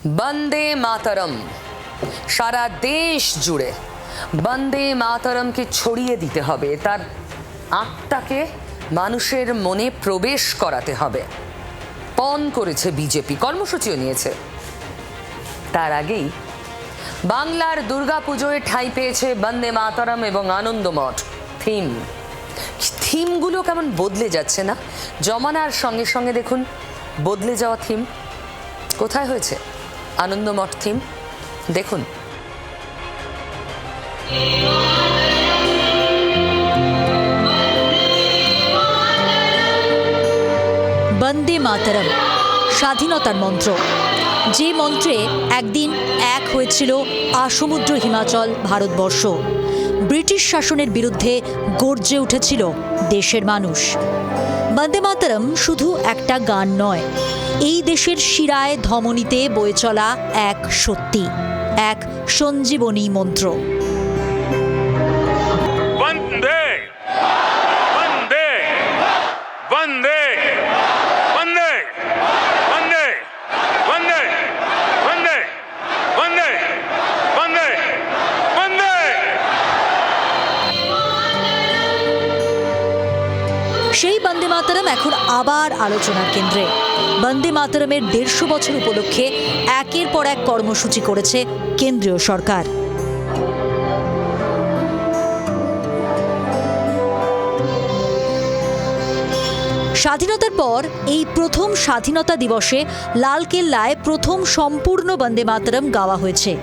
বন্দে মাতরম সারা দেশ জুড়ে বন্দে মাতরমকে ছড়িয়ে দিতে হবে, তার আত্মাকে মানুষের মনে প্রবেশ করাতে হবে। পণ করেছে বিজেপি, কর্মসূচিও নিয়েছে। তার আগেই বাংলার দুর্গাপুজোয় ঠাঁই পেয়েছে বন্দে মাতরম এবং আনন্দমঠ থিমগুলো কেমন বদলে যাচ্ছে না? জমানার সঙ্গে সঙ্গে দেখুন বদলে যাওয়া থিম। কোথায় হয়েছে আনন্দমঠ থিম? দেখুন। বন্দে মাতরম স্বাধীনতার মন্ত্র, যে মন্ত্রে একদিন এক হয়েছিল আসমুদ্র হিমাচল ভারতবর্ষ। ব্রিটিশ শাসনের বিরুদ্ধে গর্জে উঠেছিল দেশের মানুষ। বন্দে মাতরম শুধু একটা গান নয়, এই দেশের শিরায় ধমনীতে বয়ে চলা এক সত্যি, এক সঞ্জীবনী মন্ত্র। বন্দে বন্দে বন্দে বন্দে বন্দে বন্দে বন্দে বন্দে বন্দে বন্দে। সেই বন্দে মাতরম এখন আবার আলোচনার কেন্দ্রে। বন্দে মাতরমের 150 বছর উপলক্ষে একের পর এক কর্মসূচি করেছে কেন্দ্রীয় সরকার। স্বাধীনতার পর এই প্রথম স্বাধীনতা দিবসে লালকেল্লায় প্রথম সম্পূর্ণ বন্দে মাতরম গাওয়া হয়েছে।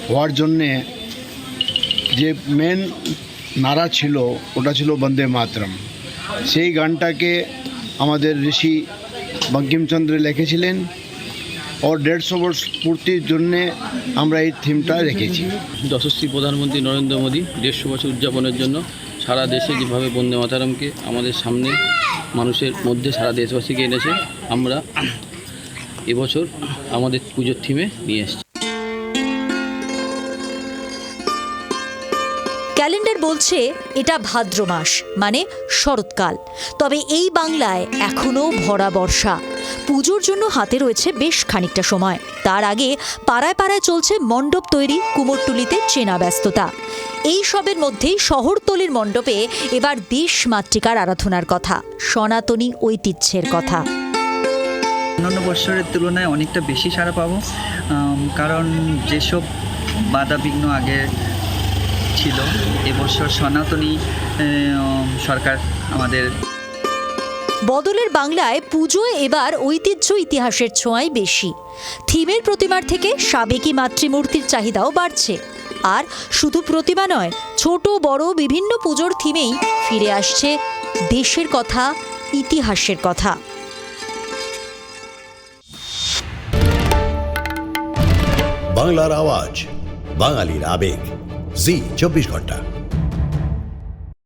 হওয়ার জন্যে যে মেন নারা ছিল ওটা ছিল বন্দে মাতরম। সেই গানটাকে আমাদের ঋষি বঙ্কিমচন্দ্র লিখেছিলেন, ওর 150 বর্ষ পূর্তির জন্যে আমরা এই থিমটা রেখেছি। যশস্বী প্রধানমন্ত্রী নরেন্দ্র মোদী 150 বছর উদযাপনের জন্য সারা দেশে যেভাবে বন্দে মাতরমকে আমাদের সামনে মানুষের মধ্যে সারা দেশবাসীকে এনেছে, আমরা এবছর আমাদের পুজোর থিমে নিয়ে এসেছি। ক্যালেন্ডার বলছে এটা ভাদ্র মাস, মানে শরৎকাল। তবে এই বাংলায় এখনও ভরা বর্ষা। পুজোর জন্য হাতে রয়েছে বেশ খানিকটা সময়। তার আগে পাড়ায় পাড়ায় চলছে মণ্ডপ তৈরি, কুমোরটুলিতে চেনা ব্যস্ততা। এই সবের মধ্যেই শহরতলির মণ্ডপে এবার দেশ মাতৃকার আরাধনার কথা, সনাতনী ঐতিহ্যের কথা। অন্যান্য বছরের তুলনায় অনেকটা বেশি সাড়া পাবো, কারণ যেসব বাধা বিঘ্ন আগে ছিল, এবছর সনাতনী সরকার আমাদের। বদলের বাংলায় পুজোয় এবার ঐতিহ্য ইতিহাসের ছোঁয়াই বেশি। থিমের প্রতিমার থেকে সাবেকি মাতৃমূর্তির চাহিদাও বাড়ছে। আর শুধু প্রতিমা নয়, ছোট বড় বিভিন্ন পুজোর থিমেই ফিরে আসছে দেশের কথা, ইতিহাসের কথা। বাংলার আওয়াজ, বাঙালির আবেগ, জি 24 ঘন্টা।